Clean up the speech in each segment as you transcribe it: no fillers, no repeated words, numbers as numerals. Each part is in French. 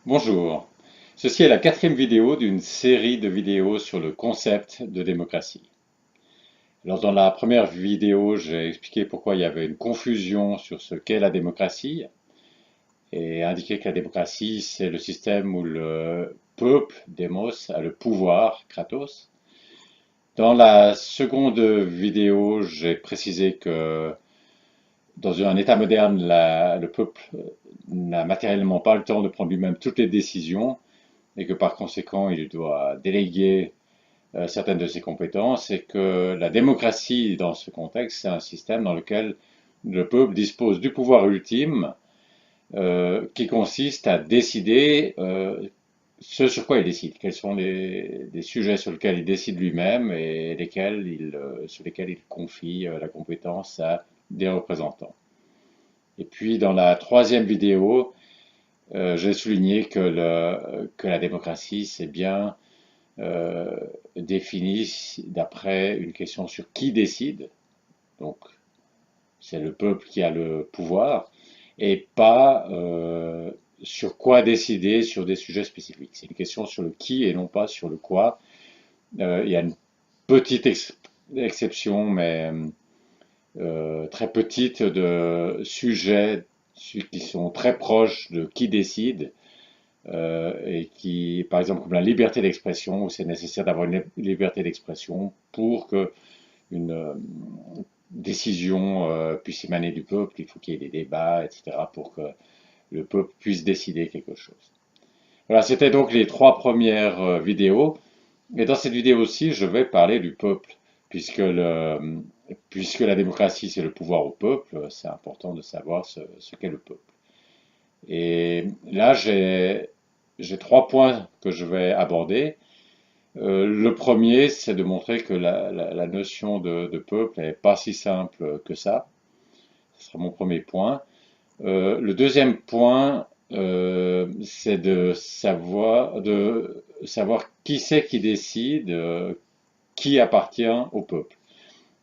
Bonjour, ceci est la quatrième vidéo d'une série de vidéos sur le concept de démocratie. Alors dans la première vidéo, j'ai expliqué pourquoi il y avait une confusion sur ce qu'est la démocratie et indiqué que la démocratie c'est le système où le peuple, démos, a le pouvoir, kratos. Dans la seconde vidéo, j'ai précisé que dans un État moderne, le peuple n'a matériellement pas le temps de prendre lui-même toutes les décisions et que par conséquent, il doit déléguer certaines de ses compétences et que la démocratie, dans ce contexte, c'est un système dans lequel le peuple dispose du pouvoir ultime qui consiste à décider ce sur quoi il décide, quels sont les sujets sur lesquels il décide lui-même et sur lesquels il confie la compétence à des représentants. Et puis dans la troisième vidéo, j'ai souligné que la démocratie, c'est bien euh, défini d'après une question sur qui décide, donc c'est le peuple qui a le pouvoir, et pas sur quoi décider sur des sujets spécifiques. C'est une question sur le qui et non pas sur le quoi. Il y a une petite exception, mais très petite, de sujets qui sont très proches de qui décide et qui, par exemple, comme la liberté d'expression, où c'est nécessaire d'avoir une liberté d'expression pour que une décision puisse émaner du peuple, il faut qu'il y ait des débats, etc., pour que le peuple puisse décider quelque chose. Voilà, c'était donc les trois premières vidéos. Et dans cette vidéo aussi, je vais parler du peuple, puisque, puisque la démocratie, c'est le pouvoir au peuple, c'est important de savoir ce qu'est le peuple. Et là, j'ai trois points que je vais aborder. Le premier, c'est de montrer que la notion de peuple n'est pas si simple que ça. Ce sera mon premier point. Le deuxième point, c'est de savoir qui c'est qui décide, qui appartient au peuple.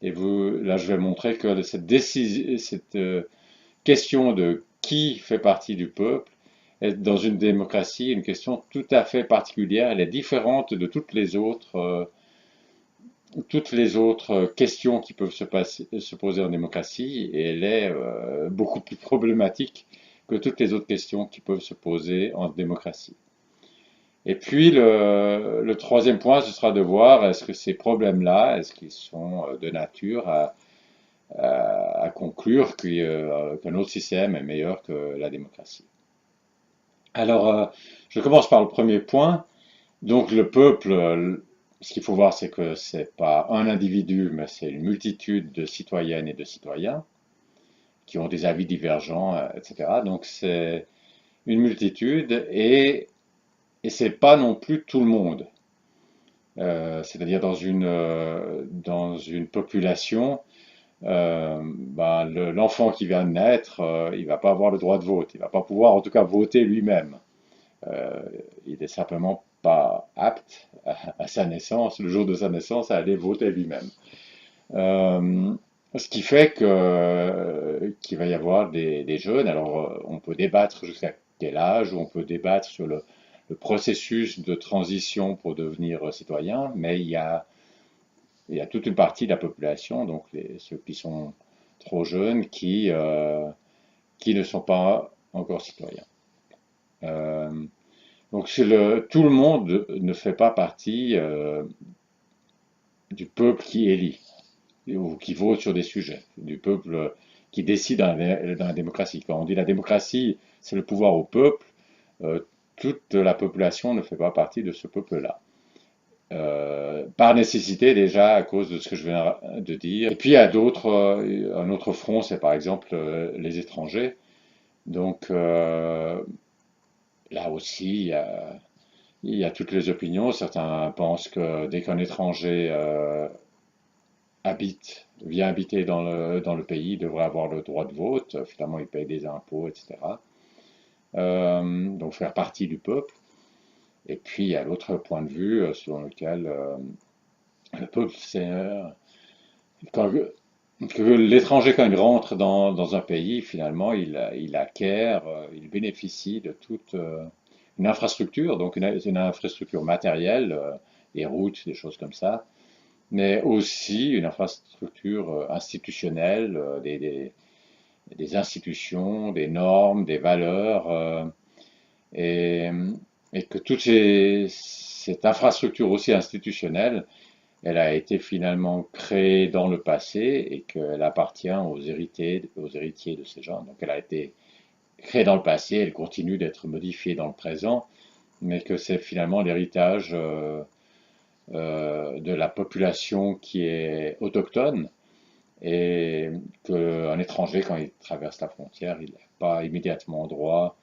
Et là, je vais montrer que cette question de qui fait partie du peuple est dans une démocratie une question tout à fait particulière. Elle est différente de toutes les autres questions qui peuvent se poser en démocratie et elle est beaucoup plus problématique que toutes les autres questions qui peuvent se poser en démocratie. Et puis le troisième point, ce sera de voir est-ce que ces problèmes-là, est-ce qu'ils sont de nature à conclure qu'un autre système est meilleur que la démocratie. Alors, je commence par le premier point. Donc le peuple, ce qu'il faut voir, c'est que c'est pas un individu, mais c'est une multitude de citoyennes et de citoyens qui ont des avis divergents, etc. Donc c'est une multitude et c'est pas non plus tout le monde. C'est-à-dire dans une population, l'enfant qui vient de naître, il va pas avoir le droit de vote, il va pas pouvoir en tout cas voter lui-même. Euh, il est simplement pas apte à sa naissance, le jour de sa naissance, à aller voter lui-même. Euh, Ce qui fait qu'il va y avoir des jeunes. Alors, on peut débattre jusqu'à quel âge, ou on peut débattre sur le processus de transition pour devenir citoyen, mais il y a toute une partie de la population, donc ceux qui sont trop jeunes, qui ne sont pas encore citoyens. Euh, Donc tout le monde ne fait pas partie du peuple qui élit ou qui vote sur des sujets, du peuple qui décide dans la démocratie. Quand on dit la démocratie, c'est le pouvoir au peuple, euh, toute la population ne fait pas partie de ce peuple-là. Par nécessité déjà à cause de ce que je viens de dire. Et puis il y a un autre front, c'est par exemple les étrangers. Donc là aussi, il y a toutes les opinions. Certains pensent que dès qu'un étranger vient habiter dans le pays, il devrait avoir le droit de vote. Finalement, il paye des impôts, etc. Donc faire partie du peuple. Et puis, il y a l'autre point de vue selon lequel le peuple, c'est quand, que l'étranger, quand il rentre dans un pays, finalement, il acquiert, il bénéficie de une infrastructure, donc une infrastructure matérielle, des routes, des choses comme ça, mais aussi une infrastructure institutionnelle, des institutions, des normes, des valeurs, et, et que cette infrastructure aussi institutionnelle, elle a été finalement créée dans le passé et qu'elle appartient aux héritiers de ces gens. Donc elle a été créée dans le passé, elle continue d'être modifiée dans le présent, mais que c'est finalement l'héritage de la population qui est autochtone et qu'un étranger, quand il traverse la frontière, il n'a pas immédiatement droit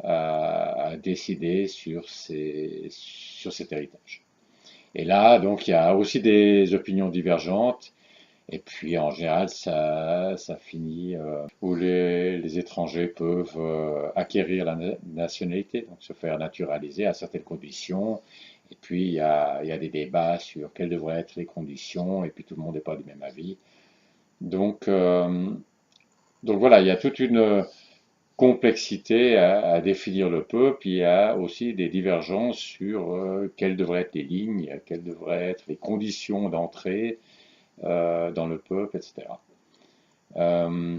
à décider sur cet héritage. Et là, donc, il y a aussi des opinions divergentes. Et puis, en général, ça finit où les étrangers peuvent acquérir la nationalité, donc se faire naturaliser à certaines conditions. Et puis, il y a des débats sur quelles devraient être les conditions, et puis tout le monde n'est pas du même avis. Donc, euh, donc voilà, il y a toute une complexité à définir le peuple, il y a aussi des divergences sur quelles devraient être les lignes, quelles devraient être les conditions d'entrée dans le peuple, etc. Euh,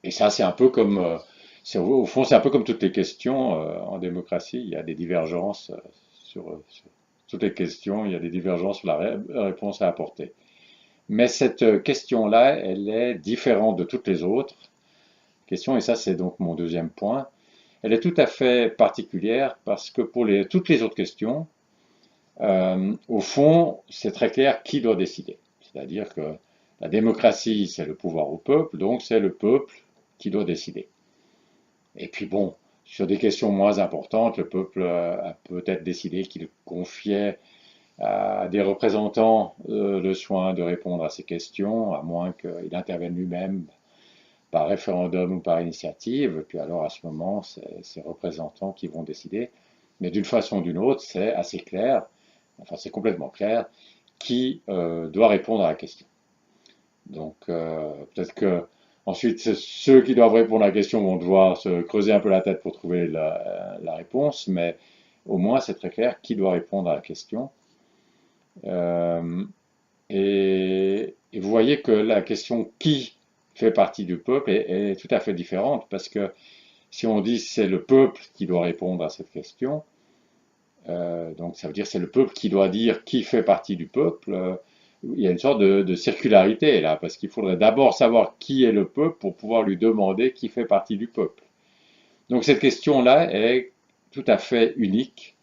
et ça, c'est un peu comme, au fond, c'est un peu comme toutes les questions en démocratie, il y a des divergences sur toutes les questions, il y a des divergences sur la réponse à apporter. Mais cette question-là, elle est différente de toutes les autres questions, et ça, c'est donc mon deuxième point. Elle est tout à fait particulière parce que pour toutes les autres questions, au fond, c'est très clair qui doit décider. C'est-à-dire que la démocratie, c'est le pouvoir au peuple, donc c'est le peuple qui doit décider. Et puis bon, sur des questions moins importantes, le peuple a peut-être décidé qu'il confiait à des représentants le soin de répondre à ces questions, à moins qu'il intervienne lui-même par référendum ou par initiative. Puis alors à ce moment, c'est ces représentants qui vont décider. Mais d'une façon ou d'une autre, c'est assez clair, enfin c'est complètement clair, qui doit répondre à la question. Donc peut-être que ensuite ceux qui doivent répondre à la question vont devoir se creuser un peu la tête pour trouver la réponse, mais au moins c'est très clair qui doit répondre à la question. Euh, et vous voyez que la question qui fait partie du peuple est tout à fait différente parce que si on dit c'est le peuple qui doit répondre à cette question, donc ça veut dire c'est le peuple qui doit dire qui fait partie du peuple. Il y a une sorte de circularité là, parce qu'il faudrait d'abord savoir qui est le peuple pour pouvoir lui demander qui fait partie du peuple. Donc cette question-là est tout à fait unique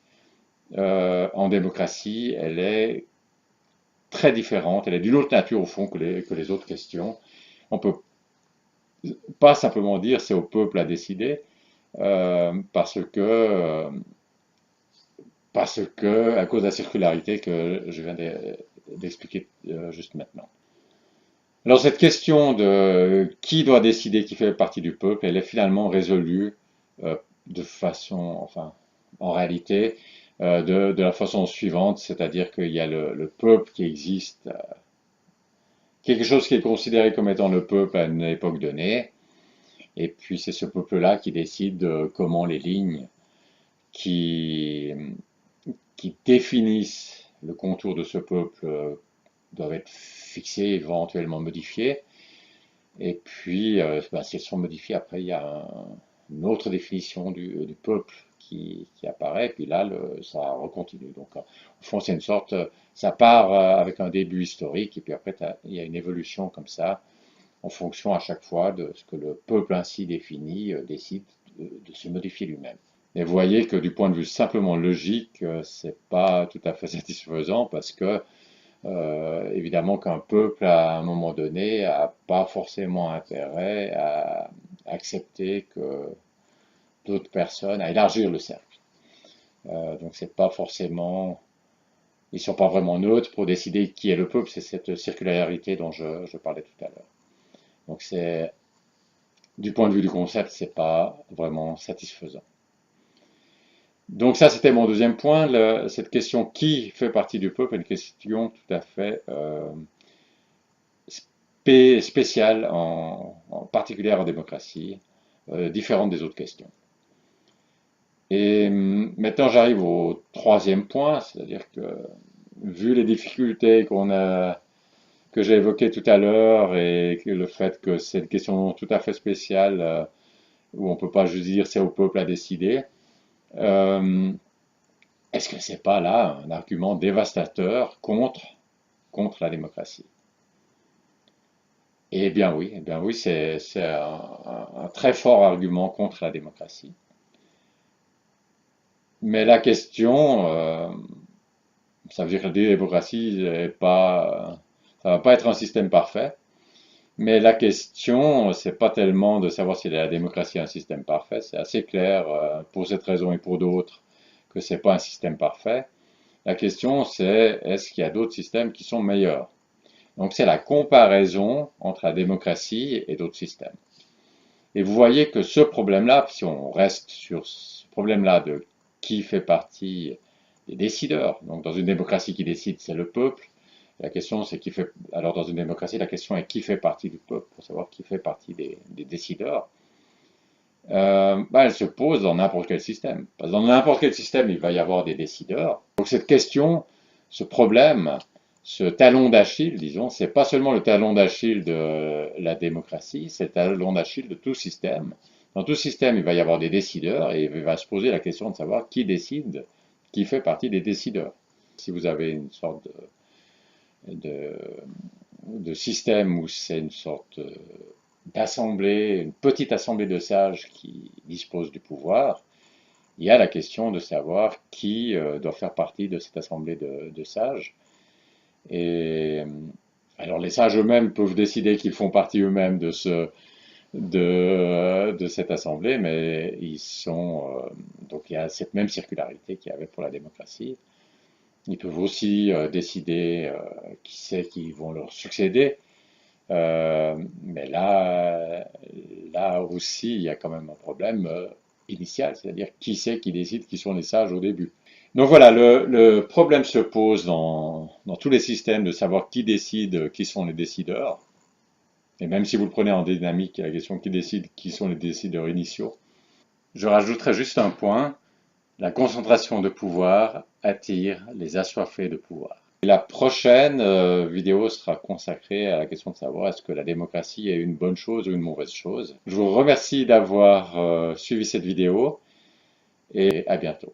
en démocratie. Elle est très différente, elle est d'une autre nature au fond que les autres questions. On peut pas simplement dire c'est au peuple à décider, parce que à cause de la circularité que je viens d'expliquer juste maintenant. Alors cette question de qui doit décider qui fait partie du peuple, elle est finalement résolue de façon, enfin, en réalité, de la façon suivante, c'est-à-dire qu'il y a le peuple qui existe, quelque chose qui est considéré comme étant le peuple à une époque donnée, et puis c'est ce peuple-là qui décide comment les lignes qui, qui définissent le contour de ce peuple doivent être fixées, éventuellement modifiées. Et puis, si elles sont modifiées, après, il y a une autre définition du peuple qui apparaît, et puis là, ça recontinue. Donc, au fond, c'est une sorte, ça part avec un début historique, et puis après, il y a une évolution comme ça, en fonction à chaque fois de ce que le peuple ainsi défini décide de se modifier lui-même. Et vous voyez que du point de vue simplement logique, c'est pas tout à fait satisfaisant parce que évidemment qu'un peuple à un moment donné n'a pas forcément intérêt à accepter que d'autres personnes, à élargir le cercle. Donc c'est pas forcément, ils sont pas vraiment neutres pour décider qui est le peuple. C'est cette circularité dont je parlais tout à l'heure. Donc c'est du point de vue du concept, c'est pas vraiment satisfaisant. Donc ça, c'était mon deuxième point. Cette question qui fait partie du peuple est une question tout à fait spéciale, en particulier en démocratie, différente des autres questions. Et maintenant j'arrive au troisième point, c'est-à-dire que vu les difficultés que j'ai évoquées tout à l'heure et que le fait que c'est une question tout à fait spéciale où on ne peut pas juste dire c'est au peuple à décider, euh, est-ce que c'est pas là un argument dévastateur contre la démocratie? Eh bien oui, c'est un très fort argument contre la démocratie. Mais la question, ça veut dire que la démocratie est pas, ça va pas être un système parfait. Mais la question, c'est pas tellement de savoir si la démocratie est un système parfait. C'est assez clair, pour cette raison et pour d'autres, que c'est pas un système parfait. La question, c'est est-ce qu'il y a d'autres systèmes qui sont meilleurs? Donc c'est la comparaison entre la démocratie et d'autres systèmes. Et vous voyez que ce problème-là, si on reste sur ce problème-là de qui fait partie des décideurs, donc dans une démocratie qui décide, c'est le peuple. La question, c'est qui fait. Alors dans une démocratie, la question est qui fait partie du peuple, pour savoir qui fait partie des décideurs. Elle se pose dans n'importe quel système. Parce que dans n'importe quel système, il va y avoir des décideurs. Donc cette question, ce problème, ce talon d'Achille, disons, c'est pas seulement le talon d'Achille de la démocratie, c'est le talon d'Achille de tout système. Dans tout système, il va y avoir des décideurs et il va se poser la question de savoir qui décide, qui fait partie des décideurs. Si vous avez une sorte de, de système où c'est une sorte d'assemblée, une petite assemblée de sages qui dispose du pouvoir, il y a la question de savoir qui doit faire partie de cette assemblée de sages. Et alors les sages eux-mêmes peuvent décider qu'ils font partie eux-mêmes de cette assemblée, mais ils sont donc il y a cette même circularité qu'il y avait pour la démocratie. Ils peuvent aussi décider qui c'est qui vont leur succéder. Mais là aussi, il y a quand même un problème initial, c'est-à-dire qui c'est qui décide qui sont les sages au début. Donc voilà, le problème se pose dans tous les systèmes de savoir qui décide qui sont les décideurs. Et même si vous le prenez en dynamique, il y a la question qui décide qui sont les décideurs initiaux. Je rajouterai juste un point, la concentration de pouvoir attire les assoiffés de pouvoir. La prochaine vidéo sera consacrée à la question de savoir est-ce que la démocratie est une bonne chose ou une mauvaise chose. Je vous remercie d'avoir suivi cette vidéo et à bientôt.